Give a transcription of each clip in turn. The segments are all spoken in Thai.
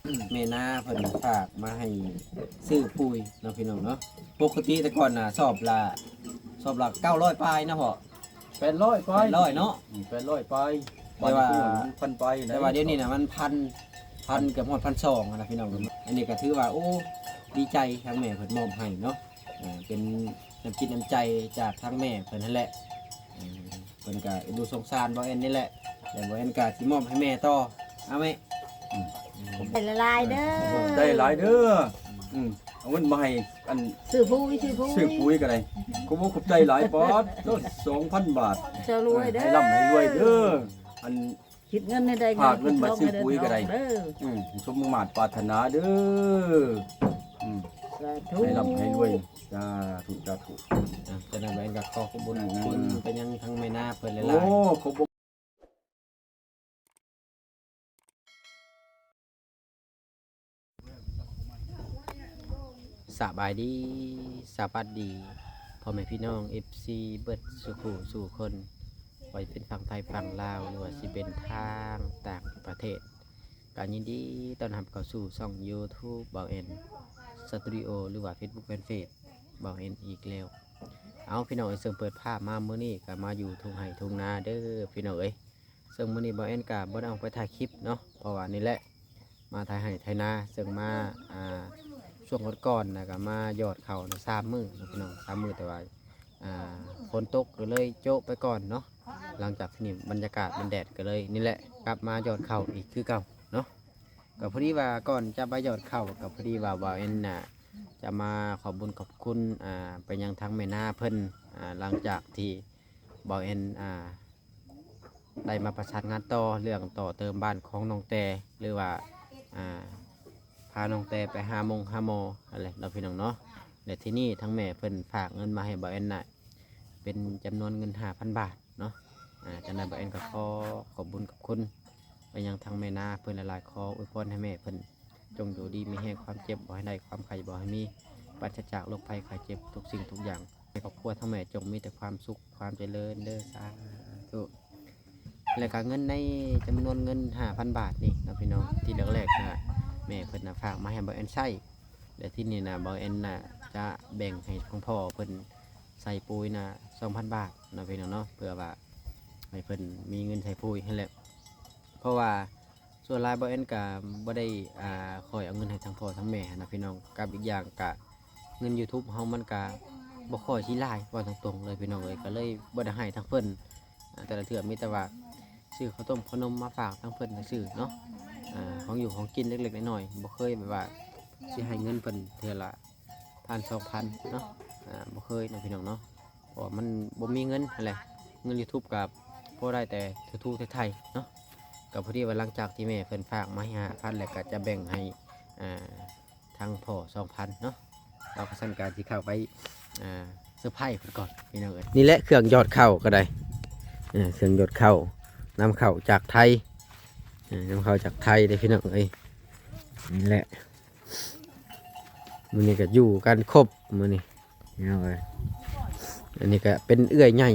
แม่นาเพิ่นฝากมาให้ซื้อปุ๋ยเนาะพี่น้องเนาะปกติแต่ก่อนน่ะสอบละ900ปลายนะพ่อ800ไป800เนาะ800ไปแต่ว่าพันไปแต่ว่าเดี๋ยวนี้น่ะมันพันเกือบฮอด1,200นะพี่น้องอันนี้ก็ถือว่าโอ้ดีใจทางแม่เพิ่นมอบให้เนาะเป็นน้ำจิตน้ำใจจากทางแม่เพิ่นนั่นแหละเพิ่นก็ดูสงสารบ่แอนนี่แหละแต่บ่แอนก็สิมอบให้แม่ต่อเอาไหม เป็นละลายเด้อ ได้หลายเด้อเอาเงินมาให้อัน ซื้อปุ๋ย ซื้อปุ๋ยก็ได้ก็บ่ขอบใจหลายปอดต้น 2,000 บาท เจะรวยเด้อ ให้ร่ำให้รวยเด้ออัน คิดเงินในใด ฝากเงินมาซื้อปุ๋ยก็ได้ เด้อ สมมาตรปรารถนาเด้อสาธุ ให้ร่ำให้รวยจ้าถูกจะนำไปกับขอขอบคุณไปยังทางแม่นาเพิ่นหลาย โอ้ขอบคุณ สบายดีสวัสดีพ่อแม่พี่น้อง FC เบิดสู่คนไว้เป็นฝั่งไทยฝั่งลาวหรือว่าสิเป็นทางต่างประเทศการยินดีต้อนรับเข้าสู่ช่อง YouTube บ่าวเอ็นสตูดิโอหรือว่า Facebook Fanpage บ่าวเอ็นอีกแล้วเอาพี่น้องเสริมเปิดภาพมามื้อนี้ก็มาอยู่ทุ่งไห่ทุ่งนาเด้อพี่น้องเอ้ยซึ่งมื้อนี้บ่าวเอ็นก็บ่ได้เอาไปถ่ายคลิปเนาะเพราะว่านี่แหละมาถ่ายไห่ถ่ายนาซึ่งมาช่วงก่อนนะก็มาหยอดเข่าใน3 มื้อพี่น้อง3 มื้อแต่ว่าฝนตกก็เลยโจ๊ะไปก่อนเนาะหลังจากที่นี่บรรยากาศมันแดดก็เลยนี่แหละกลับมาหยอดเข่าอีกคือเก่าเนาะก็พอดีว่าก่อนจะไปหยอดเข่ากับพอดีว่าบ่าวเอ็นน่ะจะมาขอบบุญขอบคุณไปยังทางแม่นาเพิ่นหลังจากที่บ่าวเอ็นได้มาประสานงานต่อเรื่องต่อเติมบ้านของน้องแต่หรือว่าพาน้องแต่ไปหาหมออะไรเราพี่น้องเนาะแต่ที่นี่ทั้งแม่เพิ่นฝากเงินมาให้บ่าวเอ็นน่ะเป็นจำนวนเงิน5,000 บาทเนาะจากนั้นบ่าวเอ็นก็ขอบบุญขอบคุณไปยังทางแม่นาเพิ่นหลายๆขออวยพรให้แม่เพิ่นจงอยู่ดีมีแห่งความเจ็บบ่ให้ได้ความไข้บ่ให้มีปราศจากโรคภัยไข้เจ็บทุกสิ่งทุกอย่างให้ครอบครัวทั้งแม่จงมีแต่ความสุขความเจริญเด้อสาธุและก็เงินในจำนวนเงิน5,000 บาทนี่นะพี่น้องที่แรกๆนะแม่เพิ่นฝากมาให้บ่าวเอ็นใช้และที่นี่นะบ่าวเอ็นจะแบ่งให้ของพ่อเพิ่นใส่ปุ๋ย2,000 บาทนะพี่น้องเนาะเพื่อว่าให้เพิ่นมีเงินใส่ปุ๋ยให้แหละเพราะว่าส่วนรายบ่าวเอ็นก็บ่ได้คอยเอาเงินให้ทั้งพ่อทั้งแม่นะพี่น้องกับอีกอย่างก็เงิน YouTube เฮามันก็บ่ค่อยสิหลายว่าตรงๆเลยพี่น้องเอ้ยก็เลยบ่ได้ให้ทั้งเพิ่นแต่ละเทื่อมีแต่ว่าซื้อข้าวต้มขนมมาฝากทั้งเพิ่นซื้อเนาะของอยู่ของกินเล็กๆน้อยๆบ่เคยแบบว่าสิให้เงินเพิ่นเทื่อละ1,000-2,000เนาะบ่เคยนะพี่น้องเนาะเพราะมันบ่มีเงินอะไรเงิน YouTube กับพอได้แต่ทูๆไทยๆเนาะก็พอดีว่าหลังจากที่แม่เพิ่นฝากมาให้5,000แล้วก็จะแบ่งให้ทางพ่อ2,000เนาะเราก็สั่นการที่เข้าไปเซอร์ไพรส์เพิ่นก่อนพี่น้องเอ้ยนี่แหละเครื่องหยอดเข้าก็ได้เครื่องหยอดเข้านำเข้าจากไทยนำเข้าจากไทยเลยพี่น้องเอ้ยนี่แหละมื้อนี้ก็อยู่กันครบมื้อนี้พี่น้องเอ้ยอันนี้ก็เป็นเอื้อยใหญ่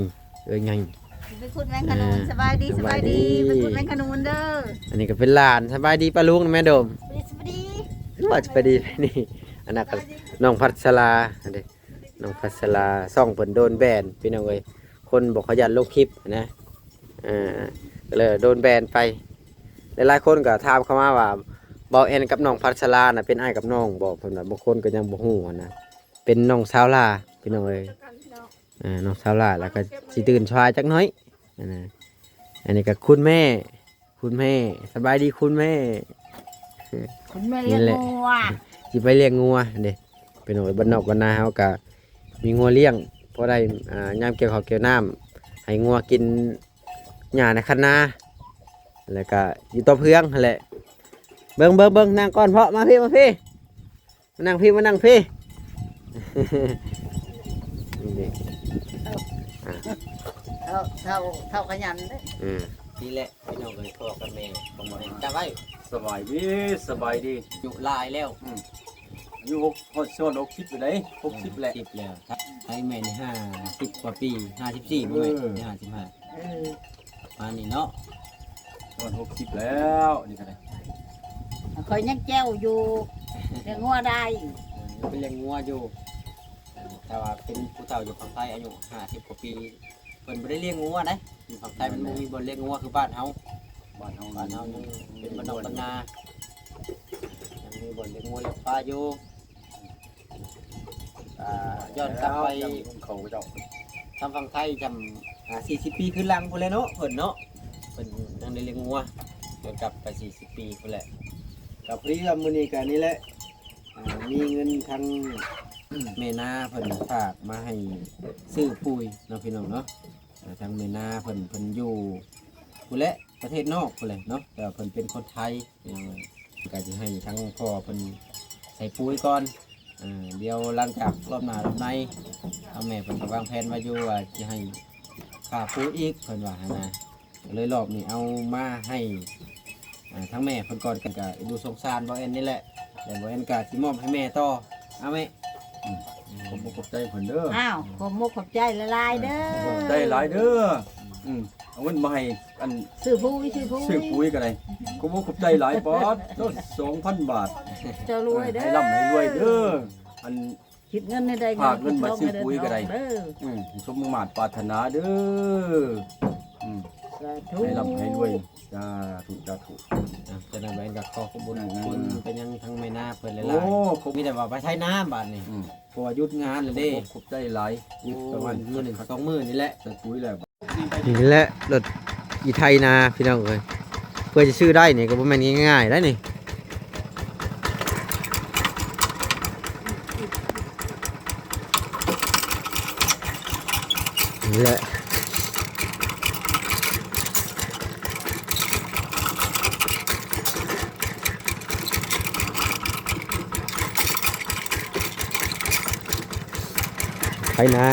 ไปขุดแมงขนุนสบายดีไปขุดแมงขนุนเด้ออันนี้ก็เป็นหลานสบายดีป้าลุงแม่โดมสบายดีว่าจะไปดีนี่อันนั้นก็น้องพัชราอันนี้น้องพัชราซ่องเปิ่นโดนแบนพี่น้องเอ้ยคนบอกขยันลงคลิปนะก็เลยโดนแบนไปหลายๆคนก็ถามเข้ามาว่าบ่าวเอ็นกับน้องพัชราน่ะเป็นอ้ายกับน้องบอกเพิ่นว่าบางคนก็ยังบ่ฮู้นะเป็นน้องสาวลาพี่น้องเอ้ยน้องสาวลาแล้วก็สิตื่นชายจักน้อยอันนี้ก็คุณแม่สบายดีคุณแม่เลี้ยงงัวสิไปเลี้ยงงัวเด้เป็นหน่วยบ้านนอกบ้านนาเฮาก็มีงัวเลี้ยงพอได้ยามเกี่ยวข้าวเกี่ยวน้ำให้งัวกินหญ้าในคันนาแล้วก็อยู่ต่อเพื่องนั่นแหละเบิ่งนั่งก่อนเพาะมาพี่มานั่งพี่เท่าขยันเด้นี่แหละพี่น้องเลยพ่อกับแม่ผมบอกจะไว้สบายดีอยู่ลายแล้วอยู่6ส่วน60อยู่ไหน60แหละ10แล้วให้แม่นี่50 กว่าปี54บ่แม่55มานี่เนาะส่วน60แล้วนี่ก็ได้ คอยยังแจ้วอยู่แต่งัวได้ เป็นเลี้ยงงัวอยู่แต่ว่าเป็นผู้เฒ่าอยู่ฝั่งไทยอายุ50กว่าปีเพิ่นบ่ได้เลี้ยงงัวได้อยู่ฝั่งไทยมันบ่มีบ่อนเลี้ยงงัวคือบ้านเฮายังเป็นบ้านนอกบ้านนายังมีบ่อนเลี้ยงงัวเลี้ยงปลาอยู่ย้อนกลับไป เขาเจ้า ทำฝั่งไทยจำ40 ปีขึ้นหลังพุ่นแหละเนาะเพิ่นเนาะเพิ่นยังได้เลี้ยงงัวย้อนกลับไป40 ปีพุ่นแหละกับพอดีว่ามื้อนี้ก็นี่แหละมีเงินทางแม่นาเพิ่นฝากมาให้ซื้อปุ๋ยเนาะพี่น้องเนาะทางแม่นาเพิ่นอยู่พุ่นแหละประเทศนอกพุ่นแหละเนาะแต่ว่าเพิ่นเป็นคนไทยก็สิให้ทั้งพ่อเพิ่นใส่ปุ๋ยก่อนเดี๋ยวหลังจากรอบหน้ารอบในเอาแม่เพิ่นก็วางแผนไว้อยู่ว่าสิให้ค่าปุ๋ยอีกเพิ่นว่านะเลยรอบนี้เอามาให้ทั้งแม่เพิ่นก่อนกันก็ดูสงสารบ่แอนนี่แหละแต่บ่แอนก็สิมอบให้แม่ต่อเอาแม่ ผมบ่ขอบใจเพิ่นเด้อ อ้าวขอบมุกขอบใจละลายเด้อ ได้หลายเด้อเอาเงินมาให้อัน ซื้อปุ๋ย ซื้อปุ๋ยก็ได้กูบ่ขอบใจหลายปอดต้น2,000 บาท จะรวยเด้อ ให้ร่ำให้รวยเด้ออัน คิดเงินให้ได้ ฝากเงินมาซื้อปุ๋ยก็ได้ เด้อ สมมาตรปรารถนาเด้อสาธุ ให้ร่ำให้รวยจ้าถูกจ้าถูก จะนำไปกับขอขอบคุญคุณเป็นยังทั้งแม่นาเพิ่นหลาย โอ้ขอบ ๆมีแต่ว่าไปใช้น้ำบาดนี่เพราะว่าหยุดงานเลยเด้ ขอบใจหลาย หยุดประมาณมื้อหนึ่ง2 มื้อนี่แหละ ใส่ปุ๋ยแล้ว นี่แหละรถอีไทยนาพี่น้องเอ้ยเพื่อจะซื้อได้นี่ก็บ่แม่นง่ายๆได้นี่นี่แหละไทยนา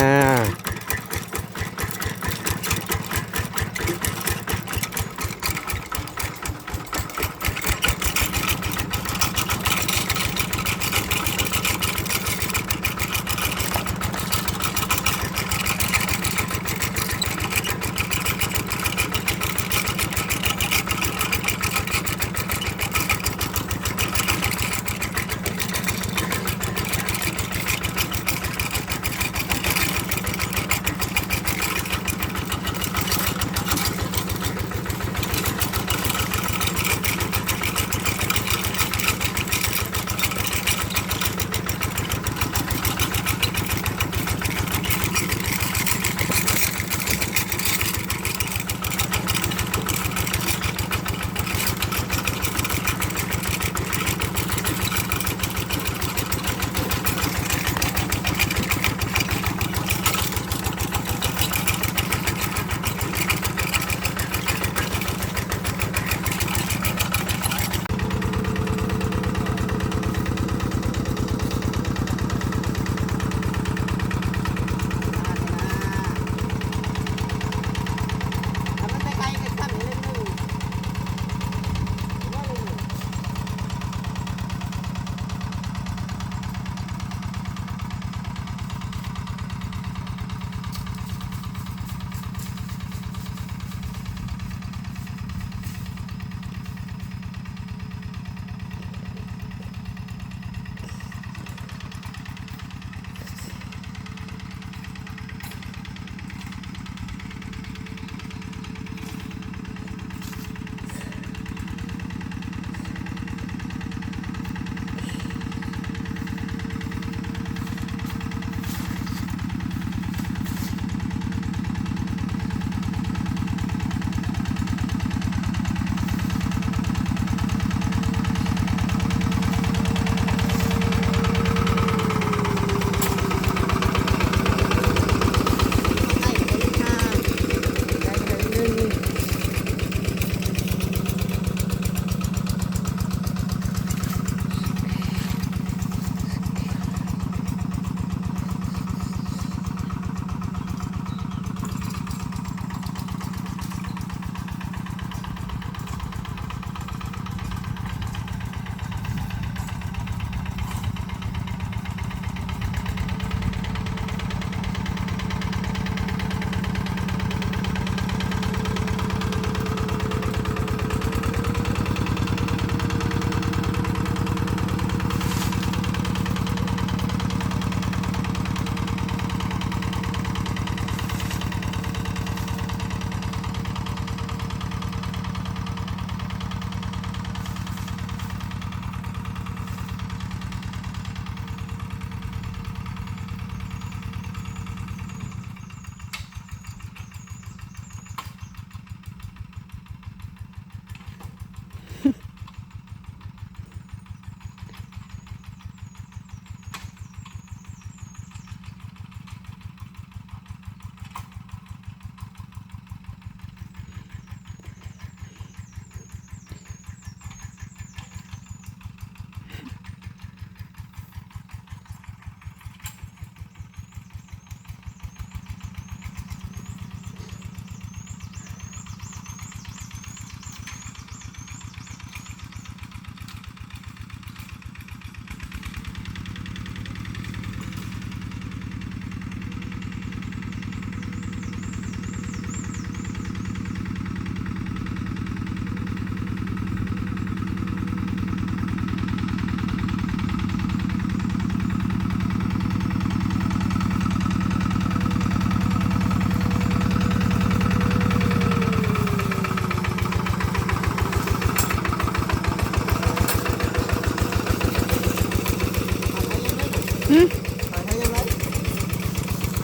ถ่ายให้ยังไง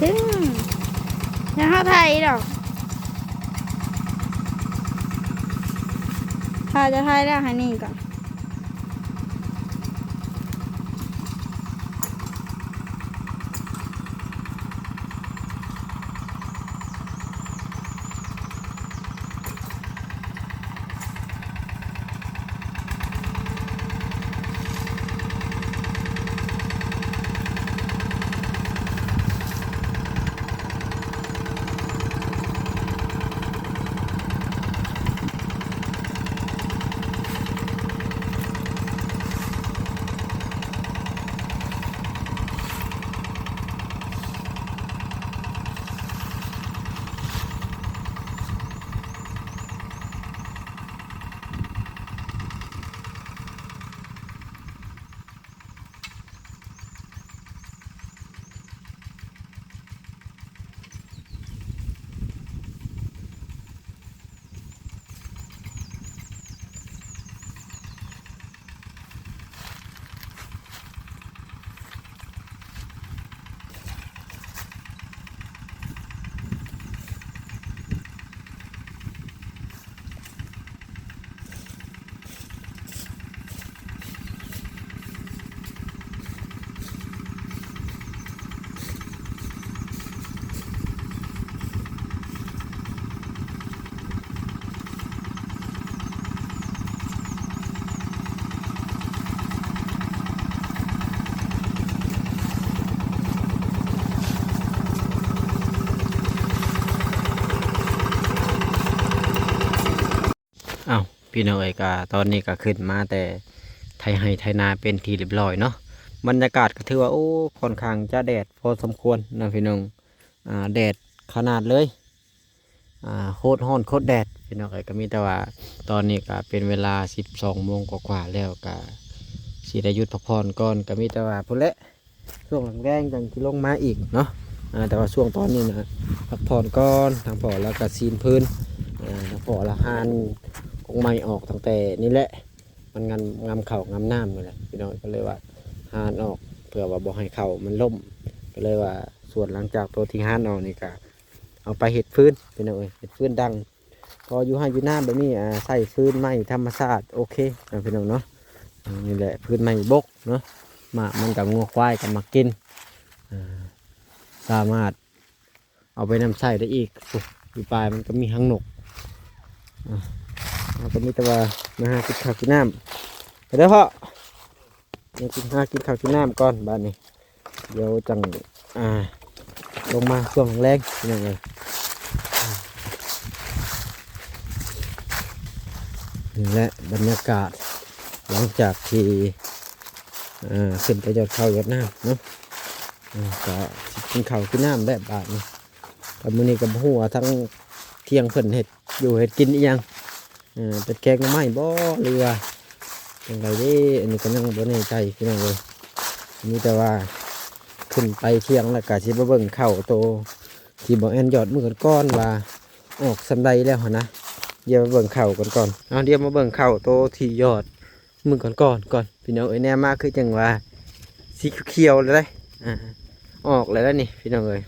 ถึงยังเข้าไทยดอกถ้าจะไทยแล้วให้นี่ก่อนอ้าวพี่น้องเอกาตอนนี้ก็ขึ้นมาแต่ไทยให้ไทยนาเป็นทีเรียบร้อยเนาะบรรยากาศก็ถือว่าโอ้ค่อนข้างจะแดดพอสมควรนะพี่น้องแดดขนาดเลยโคตรร้อนโคตรแดดพี่น้องเอกก็มีแต่ว่าตอนนี้ก็เป็นเวลา12 โมงกว่าๆแล้วก็สิได้หยุดพักผ่อนก่อนก็มีแต่ว่าพุ่นแหละช่วงหลังแรงจังที่ลงมาอีกเนาะแต่ว่าช่วงตอนนี้นะพักผ่อนก่อนทางพอแล้วก็ซีนพื้นทางพอละหานคงไม่ออกตั้งแต่นี่แหละมันงามเข่างามน้ำนี่แหละพี่น้องก็เลยว่าหานออกเพื่อว่าบ่ให้เข่ามันล่มก็เลยว่าส่วนหลังจากตัวที่หานออกนี่ก็เอาไปเห็ดฟื้นพี่น้องเห็ดฟื้นดังพออยู่ให้อยู่หน้าแบบนี้ใส่ฟื้นไม้ธรรมชาติโอเคนะพี่น้องเนาะนี่แหละฟื้นไม้บกเนาะมันกับงัวควายกับมากินสามารถเอาไปนำใส่ได้อีกอยู่ปลายมันก็มีหางนกเราก็มีแต่ว่ามาหากินข้าวกินน้ำไปเด้อพ่อมากินข้าวกินน้ำก่อนบ้านนี้เดี๋ยวจังลงมาช่วงแรงยังไงนี่แหละบรรยากาศหลังจากที่ขึ้นไปยอดเขายอดน้ำเนาะก็กินข้าวกินน้ำได้บ้านนี้กับมื้อนี้กับหัวทั้งเที่ยงเพิ่นเห็ดอยู่เห็ดกินอีหยังเป็นแกงหน่อไม้บ่เรือเป็นไรเด้อันนี้ก็ยังบ่แน่ใจพี่น้องเลยมีแต่ว่าขึ้นไปเที่ยงแล้วก็สิมาเบิ่งเข้าโตที่บ่แอนยอดมือก้อนว่าออกสันใดแล้วหั่นนะเดี๋ยวมาเบิ่งเข้าก่อนเอาเดี๋ยวมาเบิ่งเข้าโตที่ยอดมือก่อนพี่น้องเอ้ยแน่มากคือจังว่าสีเขียวๆเลยได้ออกแล้วนี่พี่น้องเอ้ย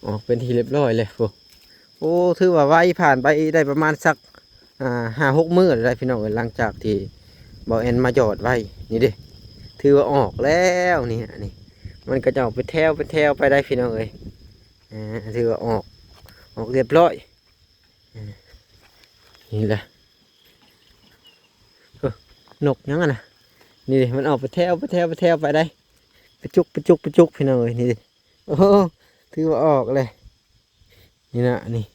ออกเป็นทีเรียบร้อยเลยโอ้ถือว่าไวผ่านไปได้ประมาณสัก5-6 มื้อได้พี่น้องเอ้ยหลังจากที่บ่แอนมาหยอดไว้นี่ดิถือว่าออกแล้วนี่มันก็จะออกเป็นแถวไปได้พี่น้องเอ้ยถือว่าออกเรียบร้อยนี่แหละนกยังนะนี่ดิมันออกไปแถวไปได้ไปจุกพี่น้องเอ้ยนี่ดิโอ้ถือว่าออกเลยนี่นะนี่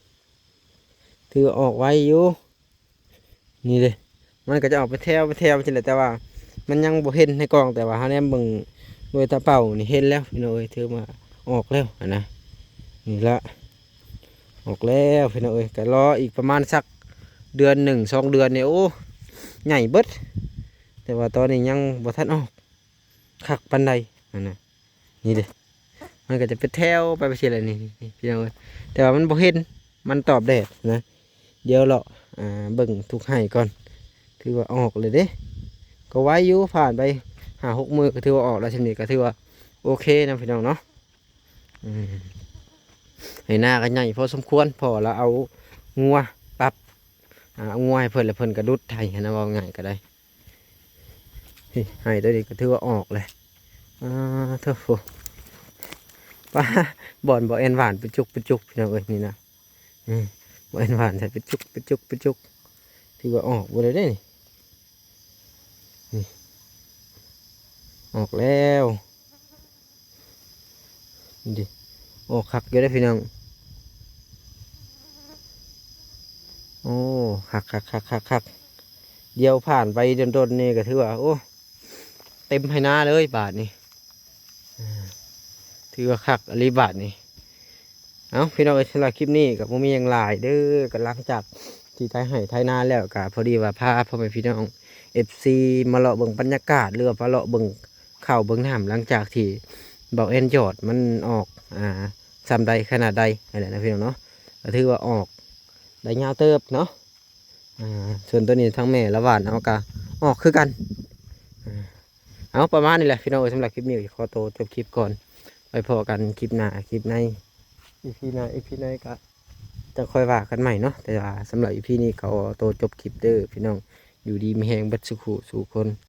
ถือออกไว้อยู่นี่เลยมันก็จะออกไปแถวใช่ไหมแต่ว่ามันยังบ่เห็นในกล่องแต่ว่าเขาเนี่ยเบิ่งโดยตาเปล่านี่เห็นแล้วพี่น้องเอ้ยถือมาออกแล้วนะนี่ละออกแล้วพี่น้องเอ้ยก็รออีกประมาณสักเดือน1-2 เดือนเนี่ยโอ้ใหญ่เบิดแต่ว่าตอนนี้ยังบ่ทันออกคักปันใดนะนี่เด้มันก็จะเป็นแถวไปเฉยๆนี่พี่น้องเอ้ยแต่ว่ามันบ่เห็นมันตอบแดดนะเดี๋ยวเราเบิ่งทุกให้ก่อนถือว่าออกเลยเด้ก็ไว้อยู่ผ่านไป 5-6 มื้อก็ถือว่าออกแล้วชนิดก็ถือว่าโอเคนะพี่น้องเนาะให้หน้าก็ใหญ่พอสมควรพอแล้วเอางัวปรับเอางัวให้เพิ่นแล้วเพิ่นกระดุดไทยนะว่าง่ายก็ได้ให้ตัวนี้ก็ถือว่าออกเลยเท่าโฟป้าบ่อนบ่แอนหวานไปจุกพี่น้องเอ้ยนี่นะบ่แอนหวานใส่ไปจุกถือว่าออกบ่ได้เด้นี่ออกแล้วนี่ดิออกคักอยู่ได้พี่น้องโอ้คักเดียวผ่านไปโดนๆนี่ก็ถือว่าโอ้เต็มให้หน้าเลยบาทนี่ถือว่าคักอลีบาทนี่เอาพี่น้องสำหรับคลิปนี้กับผมมีอย่างหลายเด้อกันหลังจากที่ไทยให้ไทยนาแล้วกับพอดีว่าพาพ่อแม่พี่น้องFC มาเลาะเบิ่งบรรยากาศเรือมาเลาะเบิ่งข่าวเบิ่งน้ำหลังจากที่เบาเอ็นจอดมันออกซ้ำใดขนาดใดอะไรนะพี่น้องเนาะก็ถือว่าออกได้ยาวเติบเนาะส่วนตัวนี้ทั้งแม่และหวานเอากะออกคือกันเอาประมาณนี้แหละพี่น้องสำหรับคลิปนี้ขอตัวจบคลิปก่อนไปพอกันคลิปหน้าคลิปในอีพีหน้าก็จะค่อยว่ากันใหม่เนาะแต่ว่าสำหรับอีพีนี้เขาตัวจบคลิปเด้อพี่น้องอยู่ดีมีแหงเบัดสุขุสู่คน